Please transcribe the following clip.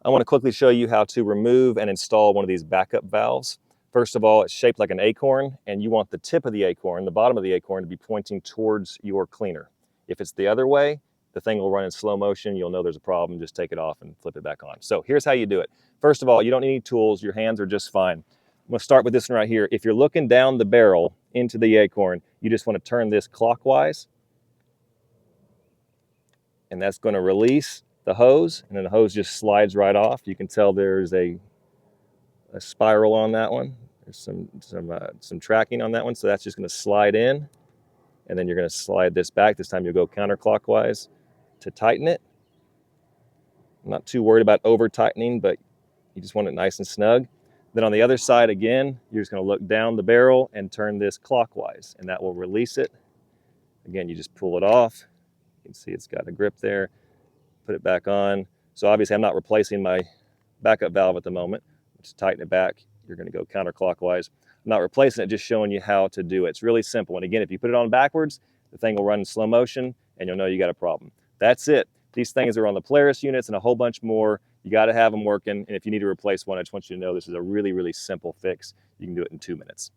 I want to quickly show you how to remove and install one of these backup valves. First of all, it's shaped like an acorn, and you want the tip of the acorn, the bottom of the acorn, to be pointing towards your cleaner. If it's the other way, the thing will run in slow motion. You'll know there's a problem. Just take it off and flip it back on. So here's how you do it. First of all, you don't need any tools. Your hands are just fine. I'm going to start with this one right here. If you're looking down the barrel into the acorn, you just want to turn this clockwise, and that's going to release the hose, and then the hose just slides right off. You can tell there's a spiral on that one. There's some tracking on that one, so that's just going to slide in, and then you're going to slide this back. This time you'll go counterclockwise to tighten it. I'm not too worried about over tightening, but you just want it nice and snug. Then on the other side again, you're just going to look down the barrel and turn this clockwise, and that will release it. Again, you just pull it off. You can see it's got a grip there. Put it back on. So obviously I'm not replacing my backup valve at the moment. Just tighten it back. You're going to go counterclockwise. I'm not replacing it, just showing you how to do it. It's really simple. And again, if you put it on backwards, the thing will run in slow motion and you'll know you got a problem. That's it. These things are on the Polaris units and a whole bunch more. You got to have them working. And if you need to replace one, I just want you to know this is a really, really simple fix. You can do it in 2 minutes.